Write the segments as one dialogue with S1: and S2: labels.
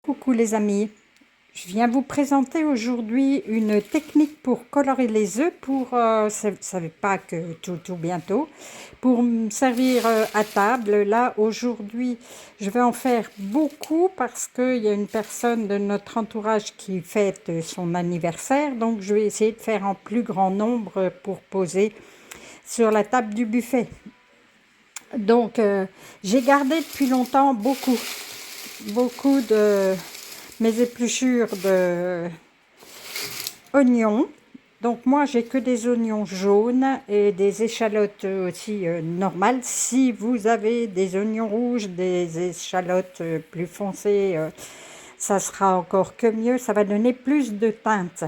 S1: Coucou les amis, je viens vous présenter aujourd'hui une technique pour colorer les œufs savez pas que tout bientôt, pour me servir à table. Là aujourd'hui je vais en faire beaucoup parce qu'il y a une personne de notre entourage qui fête son anniversaire, donc je vais essayer de faire en plus grand nombre pour poser sur la table du buffet. Donc j'ai gardé depuis longtemps beaucoup de mes épluchures de oignons. Donc moi j'ai que des oignons jaunes et des échalotes aussi normales. Si vous avez des oignons rouges, des échalotes plus foncées, ça sera encore que mieux, ça va donner plus de teinte.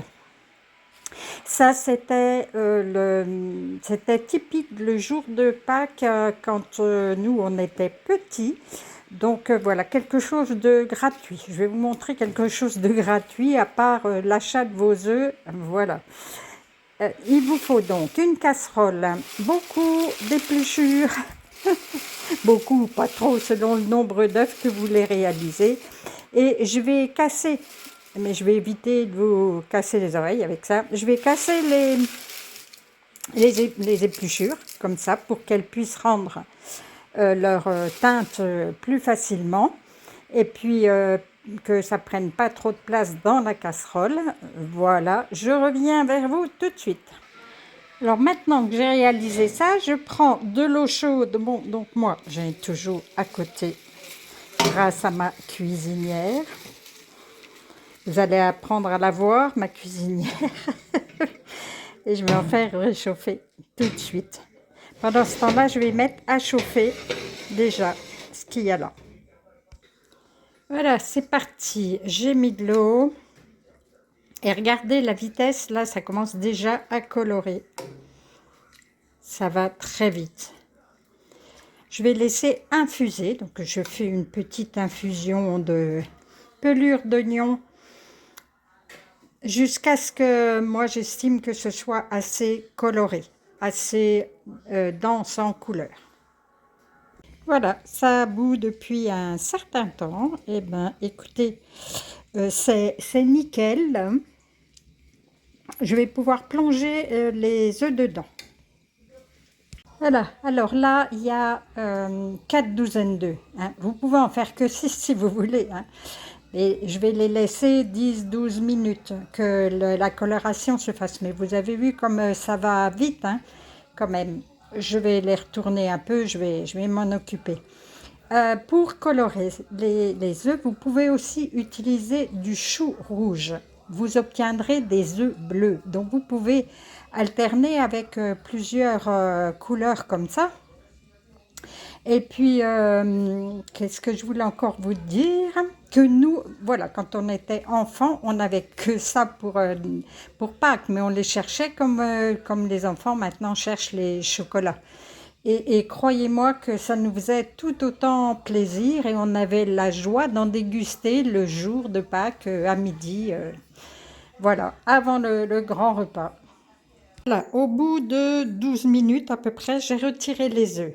S1: Ça c'était typique le jour de Pâques quand nous on était petits. Donc voilà, quelque chose de gratuit. Je vais vous montrer quelque chose de gratuit à part l'achat de vos œufs. Voilà. Il vous faut donc une casserole, beaucoup d'épluchures, beaucoup, pas trop, selon le nombre d'œufs que vous voulez réaliser. Et je vais casser, mais je vais éviter de vous casser les oreilles avec ça. Je vais casser les épluchures, comme ça, pour qu'elles puissent rendre leur teinte plus facilement, et puis que ça prenne pas trop de place dans la casserole. Voilà, je reviens vers vous tout de suite. Alors maintenant que j'ai réalisé ça, je prends de l'eau chaude. Bon, donc moi j'ai toujours à côté, grâce à ma cuisinière. Vous allez apprendre à la voir, ma cuisinière. Et je vais en faire réchauffer tout de suite. Pendant ce temps-là, je vais mettre à chauffer déjà ce qu'il y a là. Voilà, c'est parti. J'ai mis de l'eau. Et regardez la vitesse, là, ça commence déjà à colorer. Ça va très vite. Je vais laisser infuser. Donc, je fais une petite infusion de pelure d'oignon jusqu'à ce que moi, j'estime que ce soit assez coloré, assez dense en couleur. Voilà, ça bout depuis un certain temps. Eh bien, écoutez, c'est nickel. Je vais pouvoir plonger les œufs dedans. Voilà, alors là, il y a 4 douzaines d'œufs. Hein. Vous pouvez en faire que 6 si vous voulez. Hein. Et je vais les laisser 10-12 minutes, que la coloration se fasse. Mais vous avez vu comme ça va vite, hein, quand même. Je vais les retourner un peu, je vais m'en occuper. Pour colorer les œufs, vous pouvez aussi utiliser du chou rouge. Vous obtiendrez des œufs bleus. Donc vous pouvez alterner avec plusieurs couleurs comme ça. Et puis, qu'est-ce que je voulais encore vous dire? Que nous, voilà, quand on était enfants, on n'avait que ça pour Pâques, mais on les cherchait comme les enfants maintenant cherchent les chocolats. Et croyez-moi que ça nous faisait tout autant plaisir et on avait la joie d'en déguster le jour de Pâques à midi, voilà, avant le grand repas. Voilà, au bout de 12 minutes à peu près, j'ai retiré les œufs.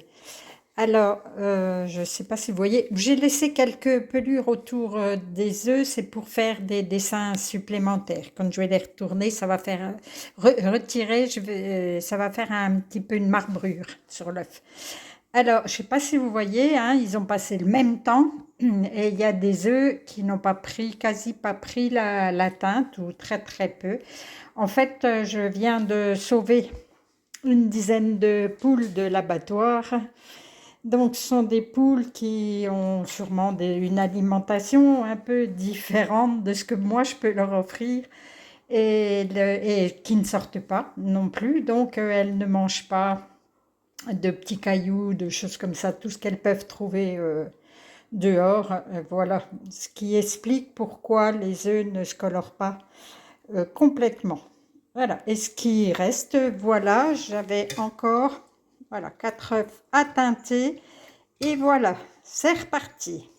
S1: Alors, je ne sais pas si vous voyez, j'ai laissé quelques pelures autour des œufs, c'est pour faire des dessins supplémentaires. Quand je vais les retourner, ça va faire retirer, ça va faire un petit peu une marbrure sur l'œuf. Alors, je ne sais pas si vous voyez, hein, ils ont passé le même temps et il y a des œufs qui n'ont pas pris, quasi pas pris la teinte ou très très peu. En fait, je viens de sauver une dizaine de poules de l'abattoir. Donc, ce sont des poules qui ont sûrement une alimentation un peu différente de ce que moi je peux leur offrir et qui ne sortent pas non plus. Donc, elles ne mangent pas de petits cailloux, de choses comme ça, tout ce qu'elles peuvent trouver dehors. Voilà, ce qui explique pourquoi les œufs ne se colorent pas complètement. Voilà, et ce qui reste, voilà, j'avais encore... Voilà, 4 œufs à teinter. Et voilà, c'est reparti.